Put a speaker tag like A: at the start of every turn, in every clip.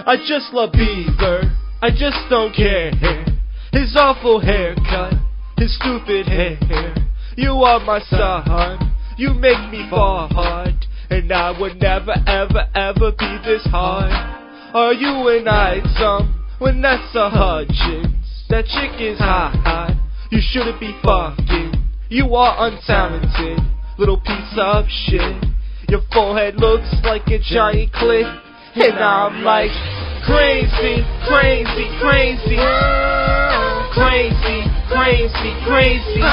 A: I just love Bieber, I just don't care. His awful haircut, his stupid hair. You are my son, you make me fall hard, and I would never ever ever be this hard. Are you an item when that's a Hutchins? That chick is hot, you shouldn't be fucking. You are untalented, little piece of shit. Your forehead looks like a giant clit, and I'm like crazy, crazy, crazy, crazy, crazy, crazy,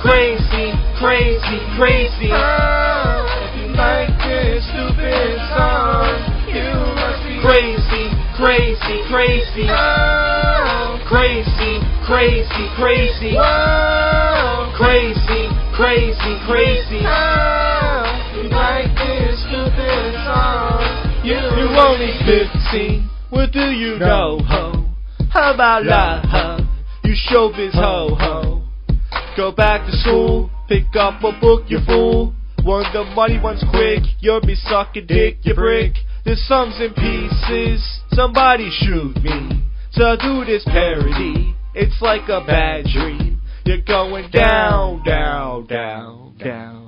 A: crazy, crazy, crazy. If you like this stupid song, you must be crazy, crazy, crazy, crazy, crazy, crazy, crazy, crazy, crazy. If you like this stupid song, you're only 15. What do you know, ho? How about love? You showbiz ho. Go back to school, pick up a book, you fool. Want the money once quick, you'll be sucking dick, you brick. This song's in pieces, somebody shoot me. To do this parody, it's like a bad dream. You're going down, down, down, down.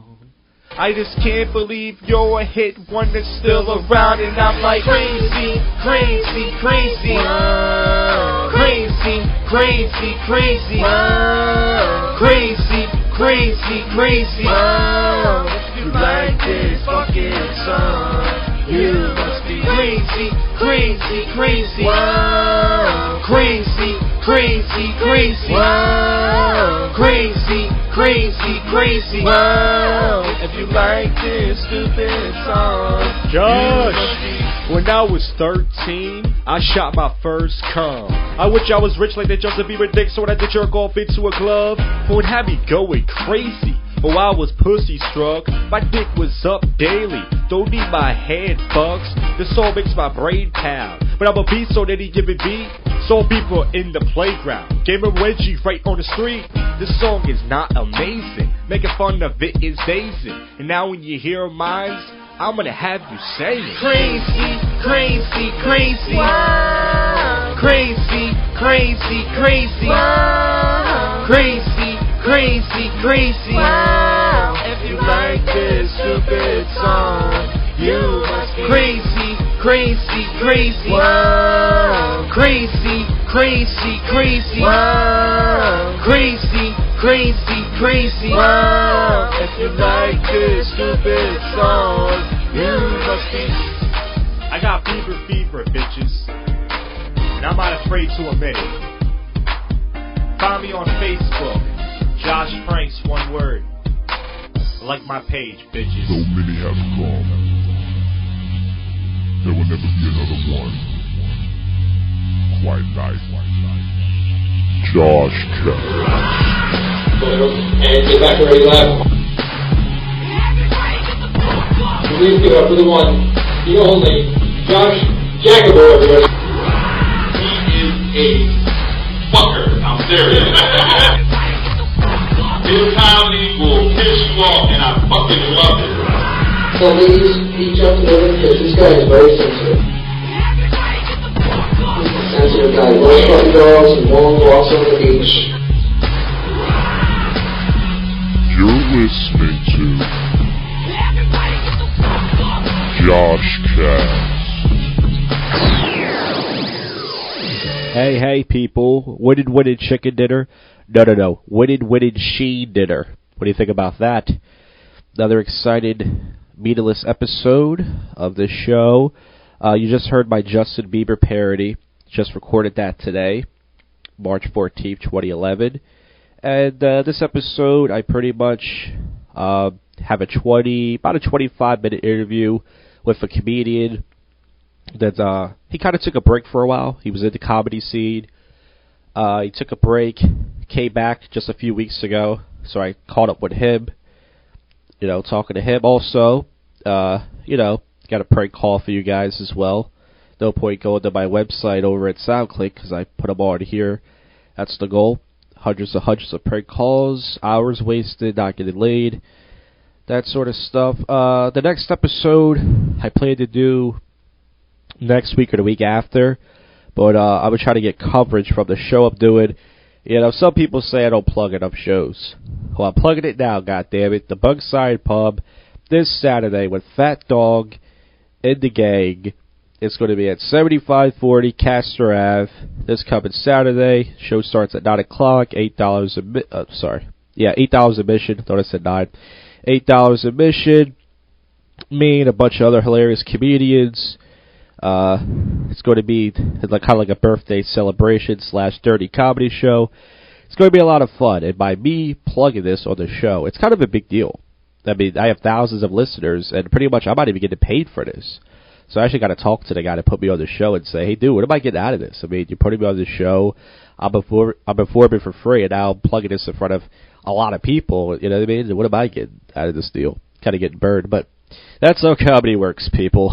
A: I just can't believe you're a hit one that's still around, and I'm like crazy, crazy, crazy, crazy, crazy, crazy, crazy, crazy, crazy. If you like this fucking song, you must be crazy, crazy, crazy, crazy, crazy, crazy, crazy, crazy, crazy. If you like this stupid song,
B: Josh, when I was 13, I shot my first cum. I wish I was rich like that Justin Bieber dick, so when I did jerk off into a glove, it would have me going crazy. Oh, I was pussy struck, my dick was up daily. Don't need my hand fucks, this song makes my brain pound. But I'm a beast on any given beat, saw people in the playground, gave him Reggie right on the street. This song is not amazing, making fun of it is dazing. And now when you hear mine, I'm gonna have you saying
A: crazy, crazy, crazy, crazy, crazy, crazy, crazy, crazy, crazy. If you like this stupid song, you must be crazy, crazy, crazy, crazy, crazy, crazy, crazy, crazy, crazy. If you like this stupid song, you must be.
B: I got Bieber fever, bitches, and I'm not afraid to admit it. Find me on Facebook, Josh Franks, one word. Like my page, bitches.
C: So many have come. There will never be another one quite like JoshCast.
D: And get back already live. Please give it up for the one, the only, Josh Jacobor, everybody.
E: He is a fucker. I'm serious. His comedy will piss you off, and I fucking love it.
D: So ladies, he jumped over because this guy is very sensitive. He's a sensitive guy. He loves puppy dogs and long walks on the beach.
C: You're listening to JoshCast.
B: Hey, people. Witted chicken dinner? No. Witted she dinner. What do you think about that? Another excited, meatless episode of the show. You just heard my Justin Bieber parody. Just recorded that today, March 14th, 2011. And this episode, I pretty much have about a 25-minute interview with a comedian that he kind of took a break for a while. He was in the comedy scene. He took a break, came back just a few weeks ago, so I caught up with him, talking to him. Also, got a prank call for you guys as well. No point going to my website over at SoundClick, because I put them on here. That's the goal. Hundreds of prank calls, hours wasted, not getting laid, that sort of stuff. The next episode, I plan to do next week or the week after. But I would try to get coverage from the show I'm doing. You know, some people say I don't plug enough shows. Well, I'm plugging it now, goddammit. The Bugside Pub this Saturday with Fat Dog and the gang. It's going to be at 7540 Castor Ave this coming Saturday. Show starts at 9 o'clock. $8 admission. Thought I said 9. $8 admission. Me and a bunch of other hilarious comedians. It's going to be kind of like a birthday celebration / dirty comedy show. It's going to be a lot of fun. And by me plugging this on the show, it's kind of a big deal. I mean, I have thousands of listeners, and pretty much I'm not even getting paid for this. So I actually got to talk to the guy that put me on the show and say, hey, dude, what am I getting out of this? I mean, you're putting me on the show. I'm performing for free, and now I'm plugging this in front of a lot of people. You know what I mean? What am I getting out of this deal? Kind of getting burned, but that's how comedy works, people.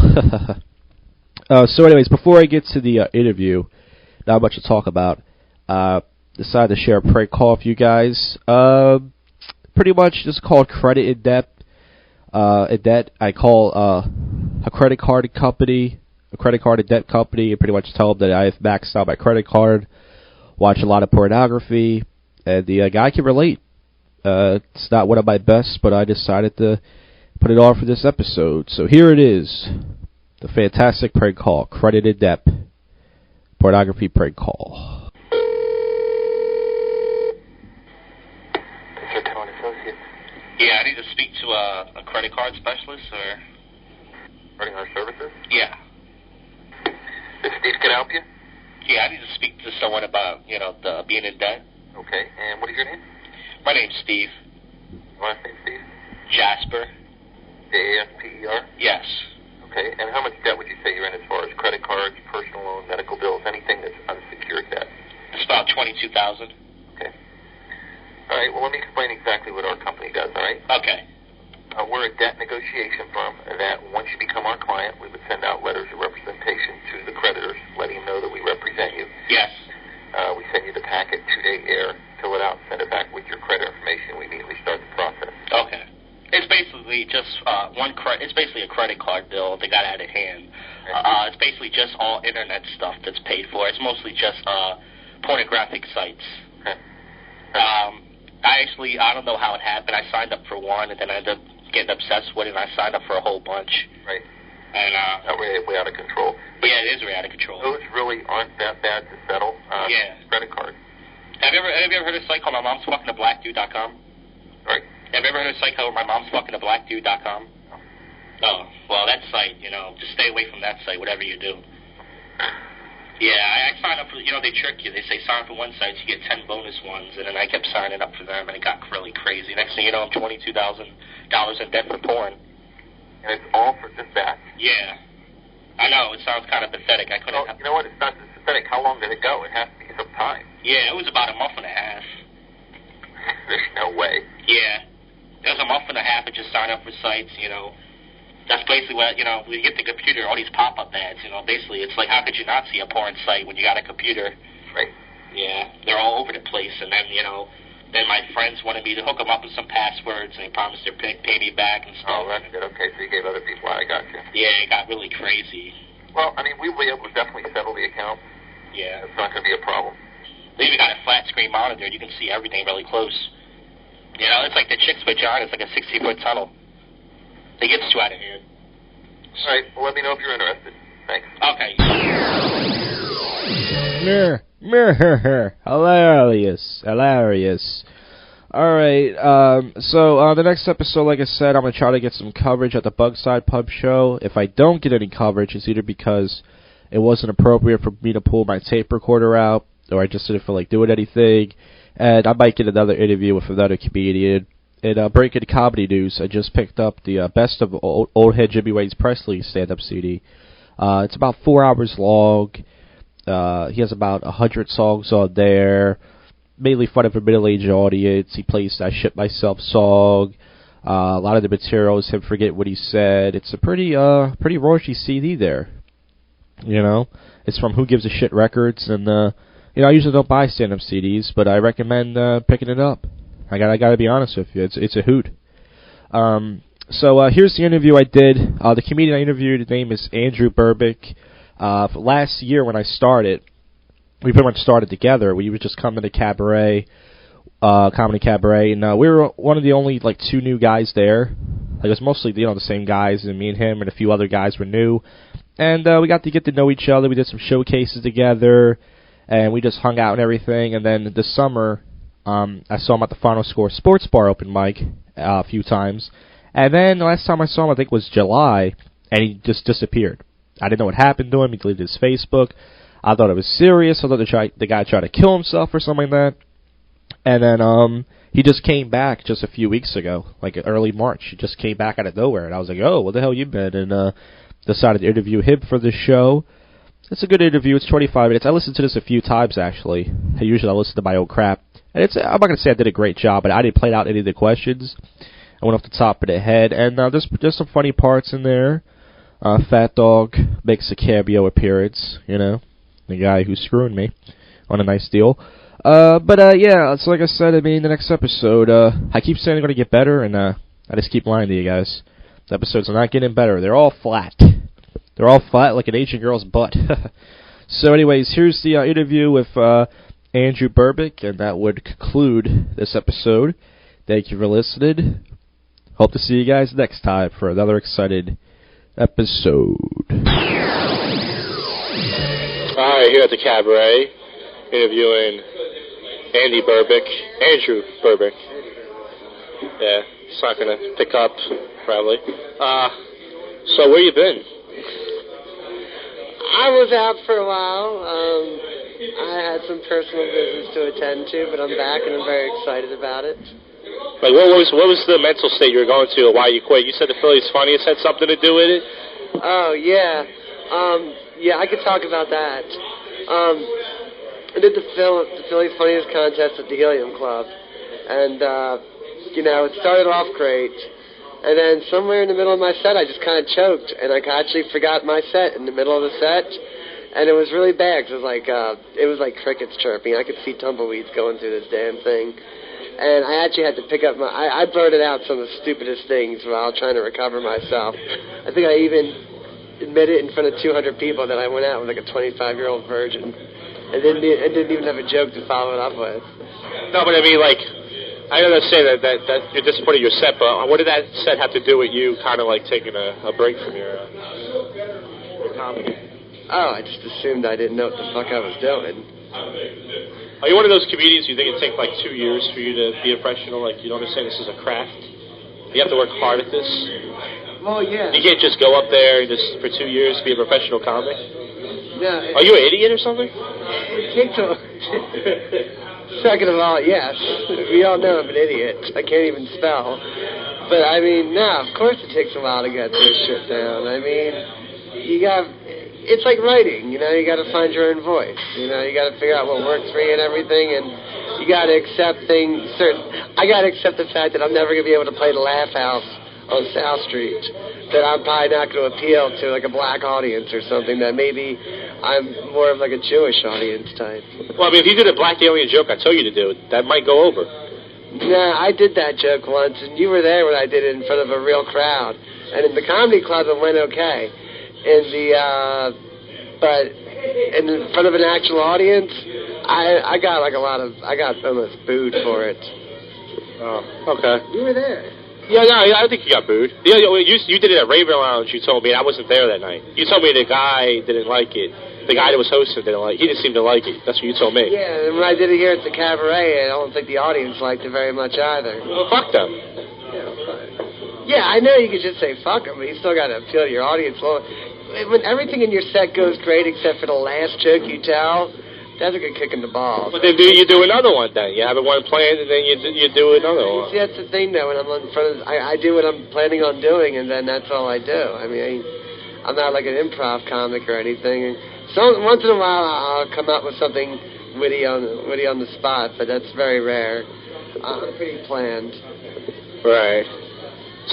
B: So anyways, before I get to the interview, not much to talk about. Decided to share a prank call with you guys. Pretty much just called Credit in Debt. In debt, I call a credit card company, a credit card in debt company, and pretty much tell them that I have maxed out my credit card, watch a lot of pornography, and the guy can relate. It's not one of my best, but I decided to put it on for this episode. So here it is. The fantastic prank call, Credit in Debt, pornography prank call.
F: Yeah, I need to speak to a credit card specialist or
G: Credit card services?
F: Yeah.
G: This Steve can help you?
F: Yeah, I need to speak to someone about, the being in debt.
G: Okay, and what is your name?
F: My name's Steve.
G: Last name, Steve?
F: Jasper.
G: Jasper?
F: Yes.
G: Okay, and how much debt would you say you're in as far as credit cards, personal loan, medical bills, anything that's unsecured debt?
F: It's about $22,000.
G: Okay. All right, well, let me explain exactly what our company does, all right?
F: Okay.
G: We're a debt negotiation firm that once you become our client, we would send out letters of representation to the creditors, letting them know that we represent you.
F: Yes.
G: We send you the packet 2-day air, fill it out, send it back with your credit information. We immediately start the process.
F: Okay. It's basically just it's basically a credit card bill they got out of hand. It's basically just all internet stuff that's paid for. It's mostly just pornographic sites.
G: Okay.
F: I don't know how it happened. I signed up for one, and then I ended up getting obsessed with it, and I signed up for a whole bunch.
G: Right.
F: And
G: way out of control.
F: Yeah, it is way out of control.
G: Those really aren't that bad to settle.
F: Yeah.
G: Credit card.
F: Have you ever heard of a site called MyMom'sFuckingABlackDude.com?
G: Right.
F: Have you ever heard of a site called MyMom'sFuckingABlackDude.com?
G: No.
F: Oh, well, that site, just stay away from that site, whatever you do. Yeah, I signed up for, they trick you. They say sign up for one site, you get 10 bonus ones, and then I kept signing up for them, and it got really crazy. Next thing you know, I'm $22,000 in debt for porn.
G: And it's all for just that?
F: Yeah. I know, it sounds kind of pathetic. I couldn't...
G: You know what, it's not just pathetic. How long did it go? It has to be some time.
F: Yeah, it was about a month and a half.
G: There's no way.
F: Yeah. It was a month and a half of just signing up for sites, That's basically what, when you get the computer, all these pop-up ads, basically it's like, how could you not see a porn site when you got a computer?
G: Right.
F: Yeah, they're all over the place, and then, then my friends wanted me to hook them up with some passwords, and they promised they'd pay me back and stuff.
G: Oh, that's good. Okay, so you gave other people, I got you.
F: Yeah, it got really crazy.
G: Well, I mean, we'll be able to definitely settle the account.
F: Yeah.
G: It's not going to be a problem.
F: They even got a flat-screen monitor, and you can see everything really close. It's like the chick's vagina. It's like a 60-foot tunnel. It gets too out of hand.
G: All right, well, let me know if you're interested. Thanks.
F: Okay.
B: Hilarious. Alright, so the next episode, like I said, I'm going to try to get some coverage at the Bugside Pub show. If I don't get any coverage, it's either because it wasn't appropriate for me to pull my tape recorder out, or I just didn't feel like doing anything, and I might get another interview with another comedian. In breaking comedy news, I just picked up the best of old head Jimmy Wayne's Presley stand-up CD. It's about 4 hours long. He has about 100 songs on there, mainly fun of a middle-aged audience. He plays that Shit Myself song. A lot of the material is him forget what he said. It's a pretty raunchy CD there. It's from Who Gives a Shit Records, and I usually don't buy stand-up CDs, but I recommend picking it up. I gotta be honest with you, it's a hoot. So here's the interview I did. The comedian I interviewed, his name is Andrew Burbick. Last year when I started, we pretty much started together. We would just come to the cabaret, comedy cabaret, and we were one of the only, like, 2 new guys there. Like, it was mostly, the same guys, and me and him and a few other guys were new. And we got to get to know each other. We did some showcases together, and we just hung out and everything. And then this summer, I saw him at the Final Score Sports Bar open mic a few times. And then the last time I saw him, I think, was July, and he just disappeared. I didn't know what happened to him. He deleted his Facebook. I thought it was serious. I thought the guy tried to kill himself or something like that. And then he just came back just a few weeks ago, like early March. He just came back out of nowhere, and I was like, oh, where the hell you been? And decided to interview him for the show. It's a good interview. It's 25 minutes. I listened to this a few times, actually. Usually I listen to my own crap. And I'm not going to say I did a great job, but I didn't play out any of the questions. I went off the top of the head. And there's some funny parts in there. Fat Dog makes a cameo appearance, the guy who's screwing me on a nice deal. Yeah, it's like I said, the next episode, I keep saying they're going to get better, and I just keep lying to you guys. The episodes are not getting better. They're all flat. They're all flat like an Asian girl's butt. So anyways, here's the interview with Andrew Burbick, and that would conclude this episode. Thank you for listening. Hope to see you guys next time for another excited episode.
F: Alright, here at the cabaret, interviewing Andrew Burbick. Yeah, it's not going to pick up, probably. So where you been?
H: I was out for a while. I had some personal business to attend to, but I'm back and I'm very excited about it.
F: Like, what was the mental state you were going to, or why you quit? You said the Phillies Funniest had something to do with it?
H: Oh, yeah. Yeah, I could talk about that. I did the Phillies Funniest contest at the Helium Club, and, it started off great. And then somewhere in the middle of my set, I just kind of choked, and I actually forgot my set in the middle of the set, and it was really bad, because it was like crickets chirping. I could see tumbleweeds going through this damn thing. And I actually had to pick up I blurted out some of the stupidest things while trying to recover myself. I think I even admitted in front of 200 people that I went out with like a 25-year-old virgin. And didn't even have a joke to follow it up with.
F: No, but I understand that you're disappointed in your set, but what did that set have to do with you kind of like taking a break from your comedy?
H: Oh, I just assumed I didn't know what the fuck I was doing.
F: Are you one of those comedians you think it takes like 2 years for you to be a professional? Like, you don't understand this is a craft? You have to work hard at this?
H: Well, yeah.
F: You can't just go up there and just for 2 years be a professional comic?
H: No.
F: Are you an idiot or something?
H: It takes a... Second of all, yes. We all know I'm an idiot. I can't even spell. But, no, of course it takes a while to get this shit down. It's like writing, you got to find your own voice. You got to figure out what works for you and everything, and you got to accept things. I got to accept the fact that I'm never going to be able to play the Laugh House on South Street, that I'm probably not going to appeal to like a black audience or something, that maybe I'm more of like a Jewish audience type.
F: Well, if you did a black alien joke I told you to do, that might go over.
H: Nah, I did that joke once, and you were there when I did it in front of a real crowd. And in the comedy club, it went okay. But in front of an actual audience, I got almost booed for it.
F: Oh, okay.
H: You were there.
F: Yeah, no, I don't think you got booed. You did it at Raven Lounge, you told me, and I wasn't there that night. You told me the guy didn't like it. The guy that was hosting he didn't seem to like it. That's what you told me.
H: Yeah, and when I did it here at the cabaret, I don't think the audience liked it very much either.
F: Well, fuck them.
H: Yeah, I know you could just say fuck them, but you still got to appeal to your audience. Well, when everything in your set goes great except for the last joke you tell, that's a good kick in the balls.
F: But then you do another one then. You have one planned and then you do another one.
H: See, that's the thing though. When I'm in front of, I do what I'm planning on doing, and then that's all I do. I'm not like an improv comic or anything. So once in a while I'll come up with something witty on the spot, but that's very rare. I'm pretty planned.
F: Right.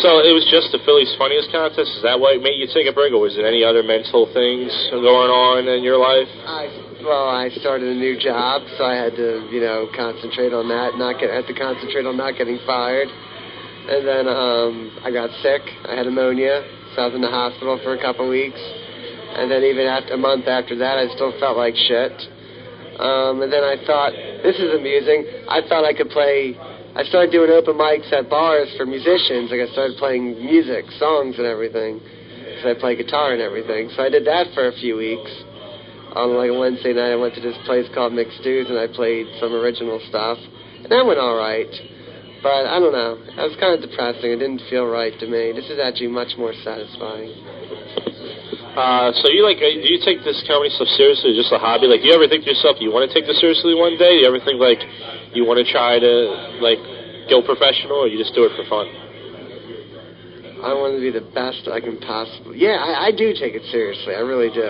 F: So it was just the Phillies Funniest contest? Is that what made you take a break, or was there any other mental things going on in your life?
H: I started a new job, so I had to, concentrate on that. Had to concentrate on not getting fired. And then I got sick. I had pneumonia, so I was in the hospital for a couple weeks. And then even a month after that, I still felt like shit. And then I thought, this is amusing. I thought I could play. I started doing open mics at bars for musicians. Like I started playing music, songs and everything. Because I play guitar and everything. So I did that for a few weeks. On like a Wednesday night, I went to this place called Mixed Stews, and I played some original stuff. And that went all right. But I don't know. That was kind of depressing. It didn't feel right to me. This is actually much more satisfying.
I: So do you take this comedy stuff seriously, or just a hobby? Like, do you ever think to yourself, you want to take this seriously one day? Do you ever think, like, you want to try to, like, go professional, or you just do it for fun?
H: I want to be the best I can possibly. Yeah, I do take it seriously. I really do.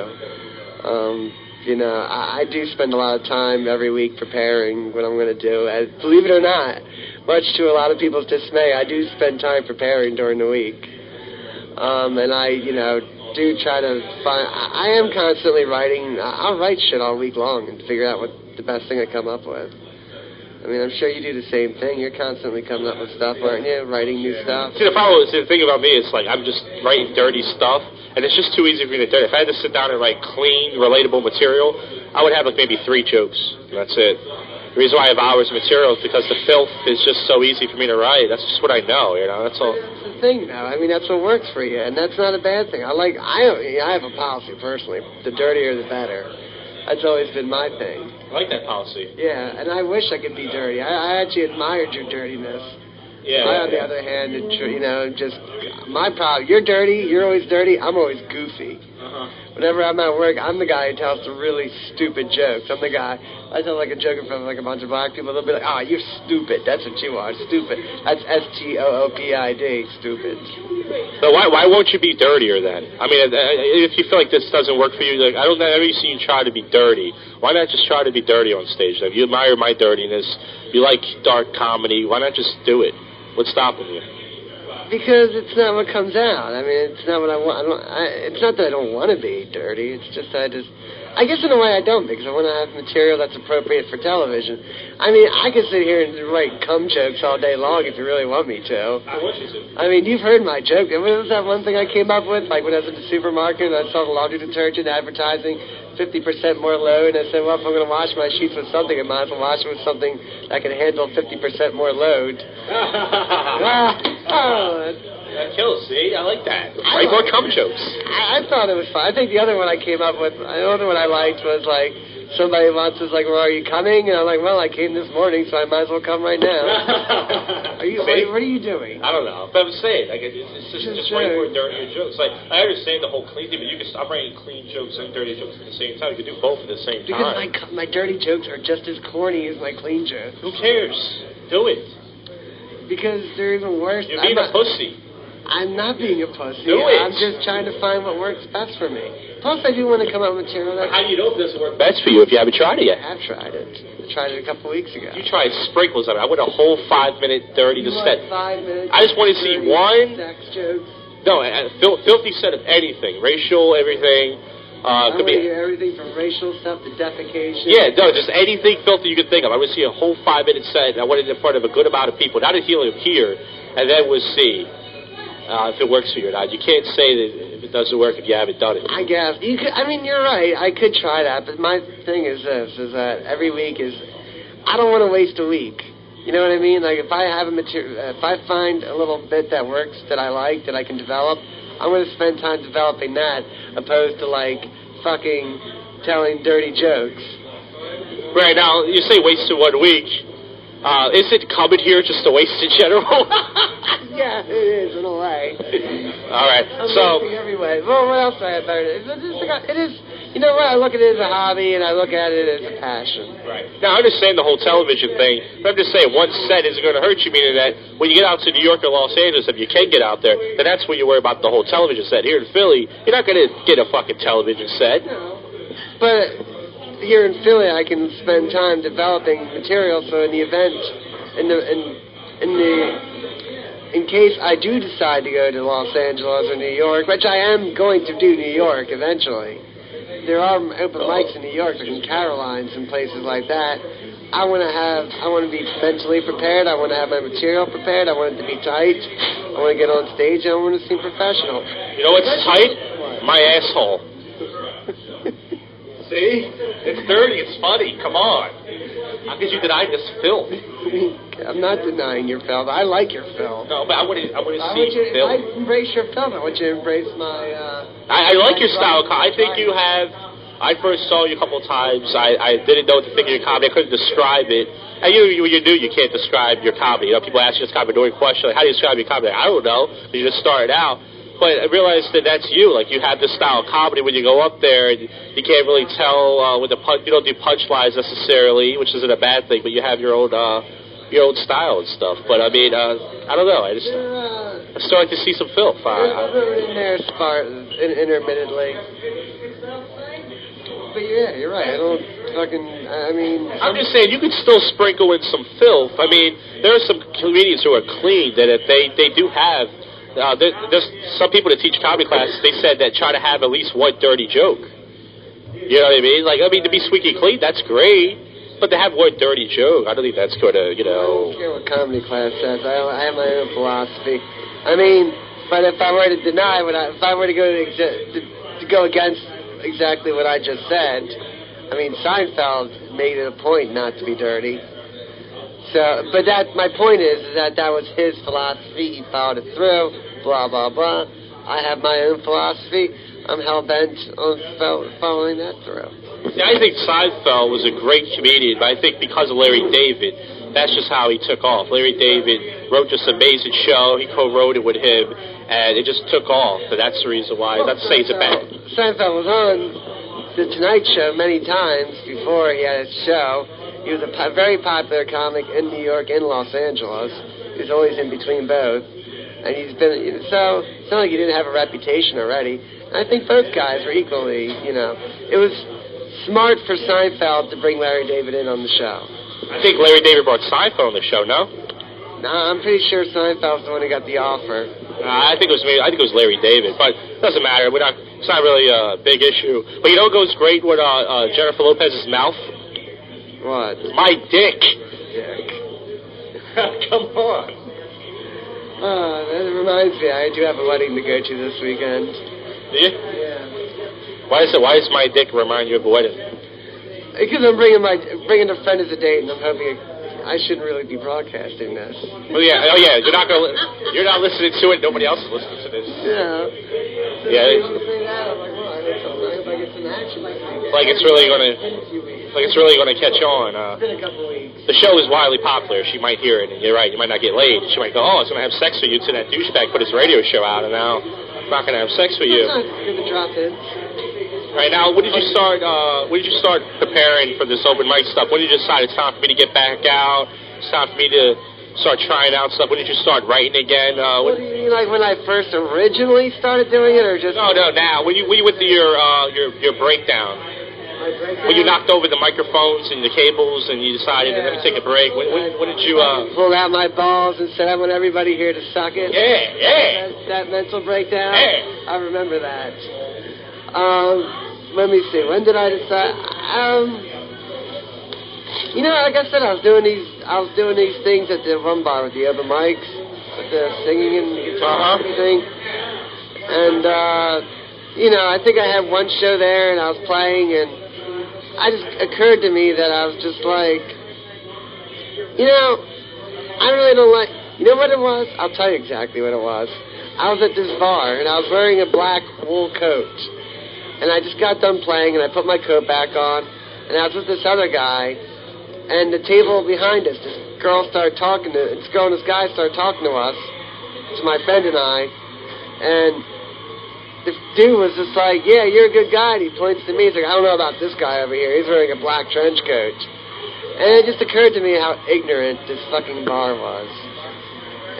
H: You know, I do spend a lot of time every week preparing what I'm going to do. And believe it or not, much to a lot of people's dismay, I do spend time preparing during the week. And I, you know, do try to find. I am constantly writing. I'll write shit all week long and figure out what the best thing I come up with. I mean, I'm sure you do the same thing. You're constantly coming up with stuff, aren't you? Writing new stuff.
I: See, the thing about me is, like, I'm just writing dirty stuff, and it's just too easy for me to do it. If I had to sit down and write clean, relatable material, I would have, like, maybe 3 jokes. That's it. The reason why I have hours of material is because the filth is just so easy for me to write. That's just what I know, you know. That's all.
H: That's the thing, though. I mean, that's what works for you, and that's not a bad thing. I have a policy, personally. The dirtier, the better. That's always been my thing.
I: I like that policy.
H: Yeah, and I wish I could be dirty. I actually admired your dirtiness.
I: Yeah.
H: On the other hand, you know, just my problem. You're dirty. You're always dirty. I'm always goofy. Whenever I'm at work, I'm the guy who tells the really stupid jokes. I'm the guy. I tell like a joke in front of like a bunch of black people. They'll be like, "Ah, you're stupid. That's what you are, stupid." That's STOOPID, stupid.
I: So why won't you be dirtier then? I mean, if you feel like this doesn't work for you, like I don't ever see you try to be dirty. Why not just try to be dirty on stage? If you admire my dirtiness, you like dark comedy. Why not just do it? What's stopping you?
H: Because it's not what comes out. I mean, it's not what I want. It's not that I don't want to be dirty. It's just that I guess in a way I don't, because I want to have material that's appropriate for television. I mean, I could sit here and write cum jokes all day long if you really want me to.
I: I want you to.
H: I mean, you've heard my joke. What was that one thing I came up with? Like when I was at the supermarket and I saw the laundry detergent advertising 50% more load, and I said, well, if I'm going to wash my sheets with something, I might as well wash it with something that can handle 50% more load.
I: That kills, see? I like that. Write more cum jokes.
H: I thought it was fun. I think the other one I came up with, the other one I liked was like, somebody wants us like, well, are you coming? And I'm like, well, I came this morning, so I might as well come right now. What are you doing?
I: I don't know. But I'm saying, like, it's just write more dirtier jokes. Like, I understand the whole clean thing, but you can stop writing clean jokes and dirty jokes at the same time. You can do both at the same time.
H: Because my dirty jokes are just as corny as my clean jokes.
I: Who cares? Do it.
H: Because they're even worse.
I: You're being a pussy.
H: I'm not being a pussy.
I: Do it.
H: I'm just trying to find what works best for me. Plus, I do want to come up with material that...
I: How do you know if this works best for you if you haven't tried it yet?
H: I have tried it. I tried it a couple weeks ago.
I: You tried sprinkles of it. I want a whole 5-minute dirty to set.
H: 5 minutes.
I: I just want to see one...
H: Sex jokes.
I: No, filthy set of anything. Racial, everything.
H: I want to hear everything from racial stuff to defecation.
I: Yeah, no, just anything filthy you could think of. I want to see a whole 5-minute set. I want it in front of a good amount of people. Not a helium here, and then we'll see if it works for you or not. You can't say that if it doesn't work if you haven't done it.
H: I guess. You could. I mean, you're right. I could try that, but my thing is this, is that every week is... I don't want to waste a week. You know what I mean? Like, if I have if I find a little bit that works, that I like, that I can develop, I'm going to spend time developing that, opposed to, like, fucking telling dirty jokes.
I: Right, now, you say wasted 1 week. Is it coming here just a waste in general?
H: Yeah, it is, in a way.
I: All right,
H: I'm wasting every way. Well, what else do I have better? It is, you know what, I look at it as a hobby, and I look at it as a passion.
I: Right. Now, I understand the whole television thing, but I'm just saying one set isn't going to hurt you, meaning that when you get out to New York or Los Angeles, if you can get out there, then that's when you worry about the whole television set. Here in Philly, you're not going to get a fucking television set.
H: No. But here in Philly, I can spend time developing material, so in the event, in case I do decide to go to Los Angeles or New York, which I am going to do New York eventually, there are open mics in New York, like in Caroline's and places like that. I want to be mentally prepared. I want to have my material prepared. I want it to be tight. I want to get on stage and I want to seem professional.
I: You know what's tight? My asshole. See? It's dirty. It's funny. Come on. How could you deny this filth?
H: I'm not denying your filth. I like your filth.
I: No, but I want to see filth.
H: I embrace your filth. I want you to embrace my...
I: I like your style. I think you have... I first saw you a couple of times. I didn't know what to think of your comedy. I couldn't describe it. And you knew you can't describe your comedy. You know, people ask you this kind of annoying question, like, how do you describe your comedy? I don't know. You just started out. But I realized that that's you. Like, you have this style of comedy when you go up there, and you can't really tell with the punch. You don't do punchlines necessarily, which isn't a bad thing, but you have your own style and stuff. But, I mean, I don't know. I'm starting to see some filth.
H: You're in there, intermittently. But yeah, you're right. I don't I'm
I: just saying, you could still sprinkle in some filth. I mean, there are some comedians who are clean that if they do have... there's some people that teach comedy classes, they said that try to have at least one dirty joke. You know what I mean? Like, to be squeaky clean, that's great. But to have one dirty joke, I don't think that's going to,
H: I don't care what comedy class says. I have my own philosophy. I mean, but if I were to deny if I were to go against exactly what I just said, I mean, Seinfeld made it a point not to be dirty. So, but my point is that was his philosophy. He followed it through. Blah blah blah. I have my own philosophy. I'm hell bent on following that through.
I: Yeah, I think Seinfeld was a great comedian, but I think because of Larry David, that's just how he took off. Larry David wrote this amazing show. He co-wrote it with him, and it just took off. So that's the reason why. Not to say it's a bad.
H: Seinfeld was on The Tonight Show many times before he had his show. He was a very popular comic in New York and Los Angeles. He was always in between both. And he's been, so it's not like he didn't have a reputation already. And I think both guys were equally, it was smart for Seinfeld to bring Larry David in on the show.
I: I think Larry David brought Seinfeld on the show, no?
H: No, I'm pretty sure Seinfeld's the one who got the offer.
I: I think it was Larry David, but it doesn't matter. It's not really a big issue. But you know what goes great with Jennifer Lopez's mouth?
H: What?
I: My dick.
H: Dick.
I: Come on.
H: That reminds me, I do have a wedding to go to this weekend.
I: Do you?
H: Yeah.
I: Why does my dick remind you of a wedding?
H: Because I'm bringing a friend as a date, and I'm hoping I shouldn't really be broadcasting this.
I: Oh yeah. You're not listening to it. Nobody else is listening to this.
H: Yeah.
I: Yeah. Like it's really gonna catch on.
H: It's been a couple weeks.
I: The show is wildly popular. She might hear it, and you're right. You might not get laid. She might go, "Oh, I was gonna have sex with you." To that douchebag put his radio show out, and now I'm not gonna have sex with you.
H: It's not good to drop in.
I: Right now, when did you start? When did you start preparing for this open mic stuff? When did you decide it's time for me to get back out? It's time for me to start trying out stuff. When did you start writing again?
H: What do you mean, like when I first originally started doing it, or just?
I: No. Now, when you went to your breakdown, when you knocked over the microphones and the cables, and you decided, let me take a break. When did you?
H: Pulled out my balls and said, I want everybody here to suck it.
I: Yeah.
H: That mental breakdown.
I: Yeah.
H: I remember that. Let me see. When did I decide? Like I said, I was doing these things at the Rum Bar with the open mics, with the singing and the guitar and everything. And I think I had one show there, and I was playing, and it just occurred to me that I was just like, I really don't like. You know what it was? I'll tell you exactly what it was. I was at this bar, and I was wearing a black wool coat. And I just got done playing, and I put my coat back on, and I was with this other guy, and the table behind us, this girl and this guy started talking to us, to my friend and I, and the dude was just like, yeah, you're a good guy, and he points to me, he's like, I don't know about this guy over here, he's wearing a black trench coat. And it just occurred to me how ignorant this fucking bar was.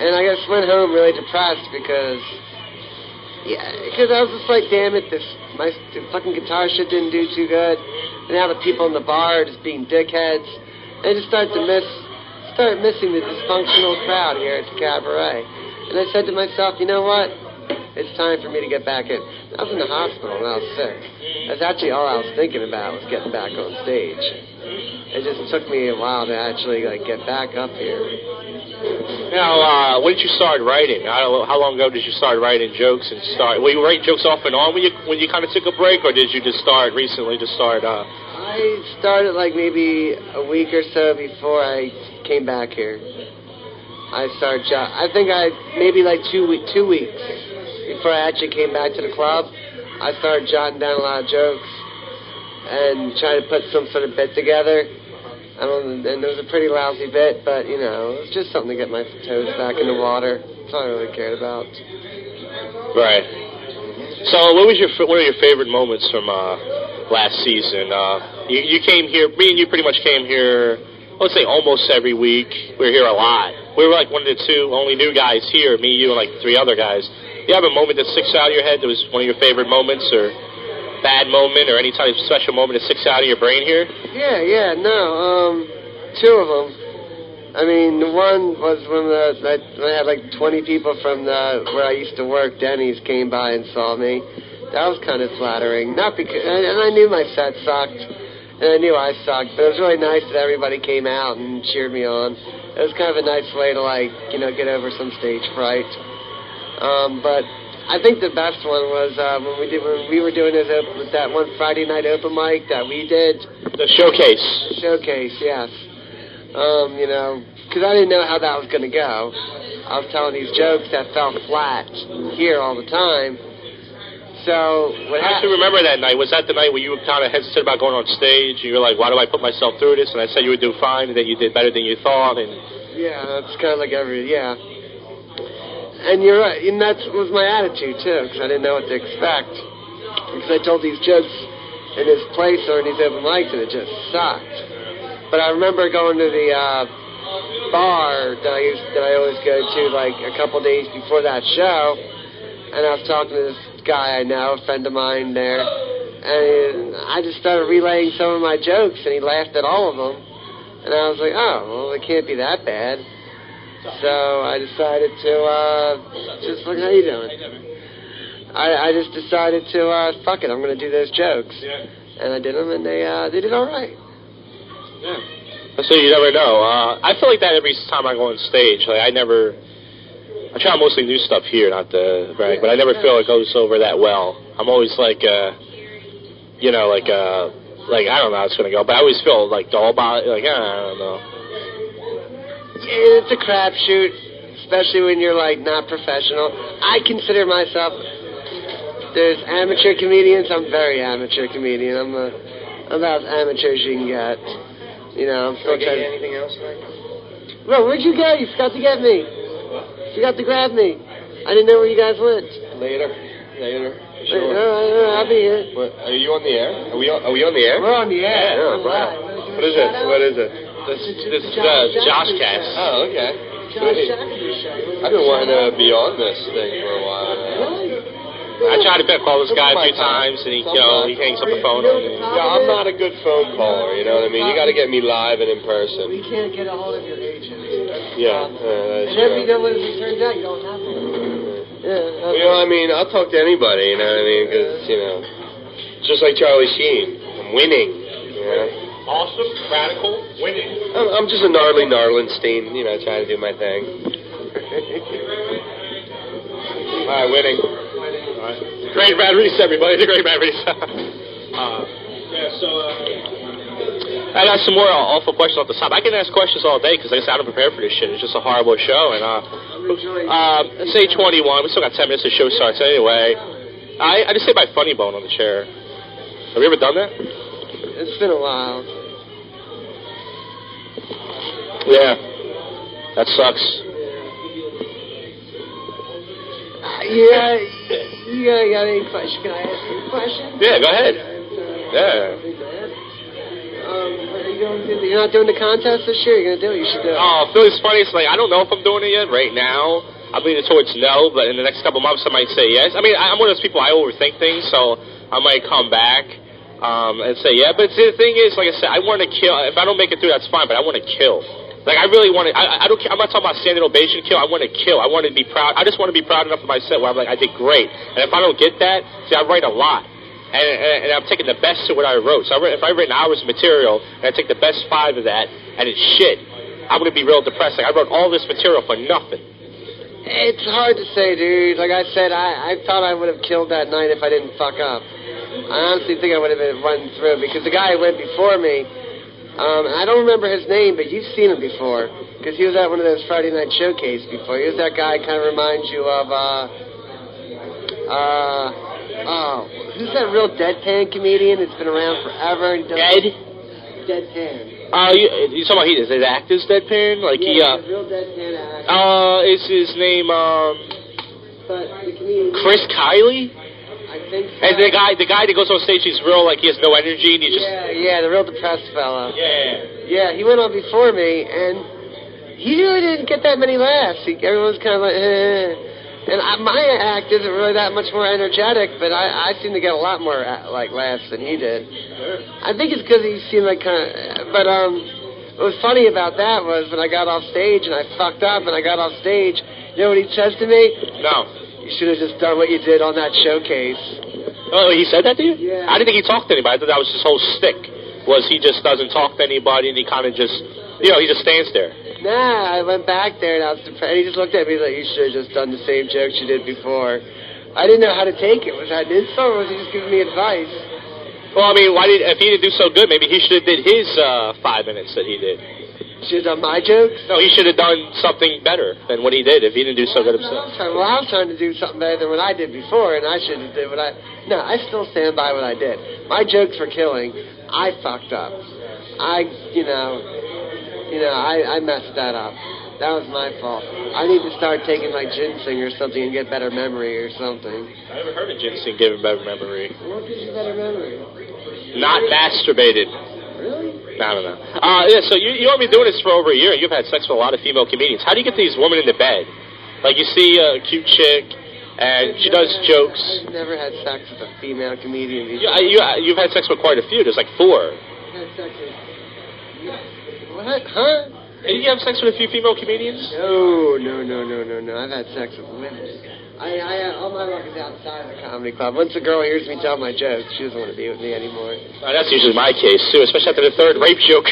H: And I just went home really depressed because I was just like, damn it, the fucking guitar shit didn't do too good. And now the people in the bar are just being dickheads. And I just started missing the dysfunctional crowd here at the cabaret. And I said to myself, you know what? It's time for me to get back in. I was in the hospital and I was sick. That's actually all I was thinking about was getting back on stage. It just took me a while to actually get back up here.
I: Now, when did you start writing? How long ago did you start writing jokes and start? Were you writing jokes off and on when you kind of took a break, or did you just start recently?
H: I started like maybe a week or so before I came back here. I think maybe like 2 weeks before I actually came back to the club. I started jotting down a lot of jokes and trying to put some sort of bit together. And it was a pretty lousy bit, but, you know, it was just something to get my toes back in the water. That's all I really cared about.
I: Right. So what are your favorite moments from last season? You came here, me and you pretty much came here, let's say almost every week. We were here a lot. We were like one of the two only new guys here, me, you, and like 3 other guys. Do you have a moment that sticks out of your head that was one of your favorite moments, or bad moment, or any type of special moment that sticks out of your brain here?
H: Yeah, no, 2 of them. I mean, one was when I had like 20 people from where I used to work, Denny's, came by and saw me. That was kind of flattering. Not because, and I knew my set sucked, and I knew I sucked, but it was really nice that everybody came out and cheered me on. It was kind of a nice way to, like, you know, get over some stage fright. But I think the best one was when we were doing that one Friday night open mic that we did.
I: The showcase.
H: Showcase, yes. You know, because I didn't know how that was going to go. I was telling these jokes that fell flat here all the time. So what happened?
I: I actually remember that night. Was that the night where you were kind of hesitant about going on stage? And you were like, why do I put myself through this? And I said you would do fine, and that you did better than you thought. And
H: yeah, that's kind of like yeah. And you're right, and that was my attitude, too, because I didn't know what to expect. Because I told these jokes in this place or in these open mics, and it just sucked. But I remember going to the bar that I always go to, like, a couple days before that show, and I was talking to this guy I know, a friend of mine there, and I just started relaying some of my jokes, and he laughed at all of them. And I was like, oh, well, it can't be that bad. So I decided to, just look, how you doing? I just decided to, fuck it, I'm going to do those jokes. Yeah. And I did them, and they did all right.
I: Yeah. So you never know. I feel like that every time I go on stage. Like I try mostly new stuff here, not to brag, but I never feel it goes over that well. I'm always like, you know, like I don't know how it's going to go, but I always feel like dull about it. Like, I don't know.
H: It's a crapshoot, especially when you're, like, not professional. I consider myself, there's amateur comedians. I'm very amateur comedian. I'm about as amateur as you can get. You know, I'm still trying to...
A: anything else, Mike?
H: Bro, where'd you go? You forgot to get me. You forgot to grab me. I didn't know where you guys went.
A: Later.
H: Sure. I'll be here.
A: What, are you on the air? Are we on the air?
H: We're on the air.
A: Yeah, right. What is it? This is
I: JoshCast.
A: Oh, okay. I've been wanting to be on this thing for a while.
I: I tried to call this guy a few times, and he hangs up the phone on me.
A: Yeah, I'm not a good phone caller, you know what I mean? You got to get me live and in person.
H: We can't get a hold of your agent.
A: Yeah,
H: and then you know, as it turns out, you don't have one. Yeah.
A: You know what I mean? I'll talk to anybody, you know what I mean? Because, you know, just like Charlie Sheen, I'm winning, you know?
I: Awesome, radical, winning.
A: I'm just a gnarly Narlenstein, you know, trying to do my thing. All right, winning.
I: All right. Great Bad Reese, everybody. The Great Bad Reese. I got some more awful questions off the top. I can ask questions all day because, like I said, I don't prepare for this shit. It's just a horrible show. And it's 8:21. We still got 10 minutes. The show starts anyway. I just say my funny bone on the chair. Have you ever done that?
H: It's been a while.
I: Yeah. That sucks.
H: Yeah. You got any question? Can I ask you a question?
I: Yeah, go ahead. Yeah.
H: You're not doing the contest this year? You're going to do it? You should do it.
I: Oh, Philly's funny. It's like, I don't know if I'm doing it yet right now. I'm leaning towards no, but in the next couple months I might say yes. I mean, I'm one of those people, I overthink things, so I might come back and say yeah. But the thing is, like I said, I want to kill. If I don't make it through, that's fine, but I want to kill. Like, I really want to, I don't care, I'm not talking about standing ovation kill, I want to kill. I want to be proud. I just want to be proud enough of my set where I'm like, I did great. And if I don't get that, see, I write a lot. And I'm taking the best of what I wrote. So if I've written hours of material, and I take the best 5 of that, and it's shit, I'm going to be real depressed. Like, I wrote all this material for nothing.
H: It's hard to say, dude. Like I said, I thought I would have killed that night if I didn't fuck up. I honestly think I would have been run through because the guy who went before me, I don't remember his name, but you've seen him before because he was at one of those Friday Night Showcase before. He was that guy kind of reminds you of, who's that real deadpan comedian that's been around forever? And Deadpan.
I: You talking about his actor's deadpan? Like
H: yeah, he's a real deadpan actor.
I: Is his name,
H: but the comedian,
I: Chris Kiley?
H: I think so.
I: And the guy that goes on stage, he's real, like, he has no energy, and he just...
H: Yeah, the real depressed fellow.
I: Yeah.
H: Yeah, he went on before me, and he really didn't get that many laughs. Everyone's kind of like, And my act isn't really that much more energetic, but I seem to get a lot more, laughs than he did. I think it's because he seemed like kind of... But, what was funny about that was when I got off stage, and I fucked up, and I got off stage, you know what he says to me?
I: No.
H: You should have just done what you did on that showcase.
I: Oh, he said that to you?
H: Yeah.
I: I didn't think he talked to anybody. I thought that was his whole shtick, was he just doesn't talk to anybody, and he kind of just, he just stands there.
H: Nah, I went back there, and I was depressed. He just looked at me like, you should have just done the same jokes you did before. I didn't know how to take it. Was that an insult, or was he just giving me advice?
I: Well, I mean, if he didn't do so good, maybe he should have did his 5 minutes that he did.
H: Should have done my jokes?
I: No, he should have done something better than what he did if he didn't do so good himself.
H: I was trying to do something better than what I did before, and I should have did what I... No, I still stand by what I did. My jokes were killing. I fucked up. I messed that up. That was my fault. I need to start taking like ginseng or something and get better memory or something.
I: I never heard of ginseng giving better memory.
H: What gives you better memory?
I: Not masturbated.
H: Really?
I: I don't know. Yeah, so you've been doing this for over a year, and you've had sex with a lot of female comedians. How do you get these women into bed? Like, you see a cute chick, and she does jokes.
H: I've never had sex with a female comedian before.
I: You've had sex with quite a few. There's like 4.
H: I've had sex with... What? Huh?
I: Did you have sex with a few female comedians?
H: No. I've had sex with women. All my luck is outside the comedy club. Once a girl hears me tell my jokes, she doesn't want to be with me anymore.
I: That's usually my case, too, especially after the 3rd rape joke.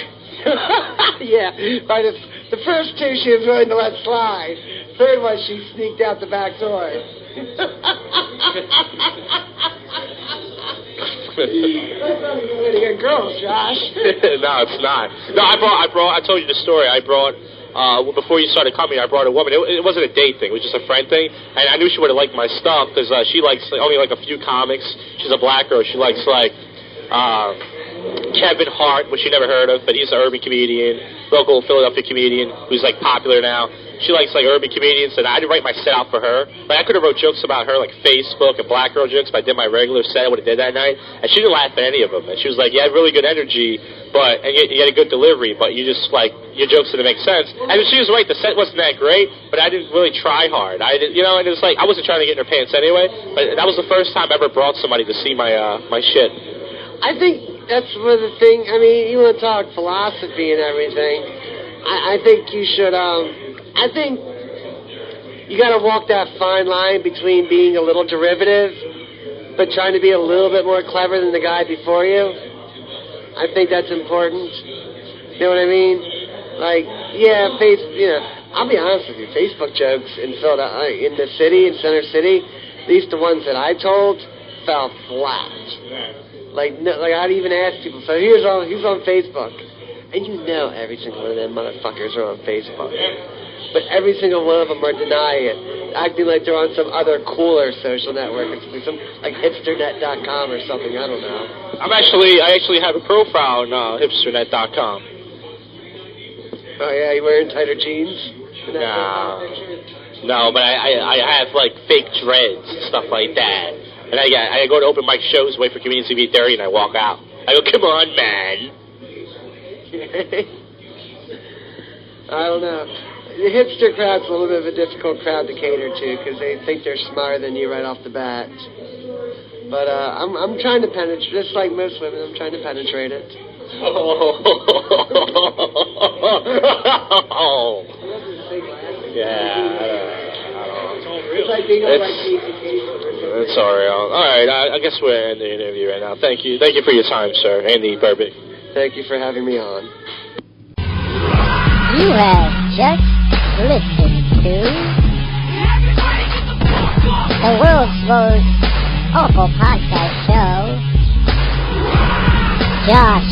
H: Yeah, right. The first 2 she was willing to let slide. 3rd one, she sneaked out the back door. That's not a good way to get girls, Josh.
I: No, it's not. No, I told you the story. I brought... before you started coming, I brought a woman. It wasn't a date thing. It was just a friend thing. And I knew she would have liked my stuff because she likes only like a few comics. She's a black girl. She likes like Kevin Hart, which she never heard of, but he's an urban comedian, local Philadelphia comedian who's like popular now. She likes like urban comedians, and I didn't write my set out for her. Like I could have wrote jokes about her, like Facebook and black girl jokes, but I did my regular set. I would have did that night, and she didn't laugh at any of them. And she was like, "You had really good energy, and you had a good delivery, but you just like your jokes didn't make sense." And she was right. The set wasn't that great, but I didn't really try hard. And it was like I wasn't trying to get in her pants anyway. But that was the first time I ever brought somebody to see my shit.
H: I think that's one of the things. I mean, you want to talk philosophy and everything. I think you should. I think you got to walk that fine line between being a little derivative, but trying to be a little bit more clever than the guy before you. I think that's important. You know what I mean? Like, yeah, I'll be honest with you. Facebook jokes in Philadelphia, in the city, in Center City, at least the ones that I told, fell flat. Like I'd even ask people, so who's on Facebook? And every single one of them motherfuckers are on Facebook. But every single one of them are denying it, acting like they're on some other cooler social network. It's some like hipsternet.com or something. I don't know.
I: I actually have a profile on hipsternet.com.
H: Oh yeah, you wearing tighter jeans?
I: No, but I have like fake dreads and stuff like that. And I go to open mic shows, wait for comedians to be dirty, and I walk out. I go, "Come on, man."
H: I don't know. The hipster crowd's a little bit of a difficult crowd to cater to because they think they're smarter than you right off the bat. But I'm trying to penetrate, just like most women, I'm trying to penetrate it.
I: Yeah, I don't know.
H: It's like being on
I: It's sorry. All right, I guess we're in the interview right now. Thank you for your time, sir. Andy Burbick.
H: Thank you for having me on.
J: You have just listened to the world's most awful podcast show, Josh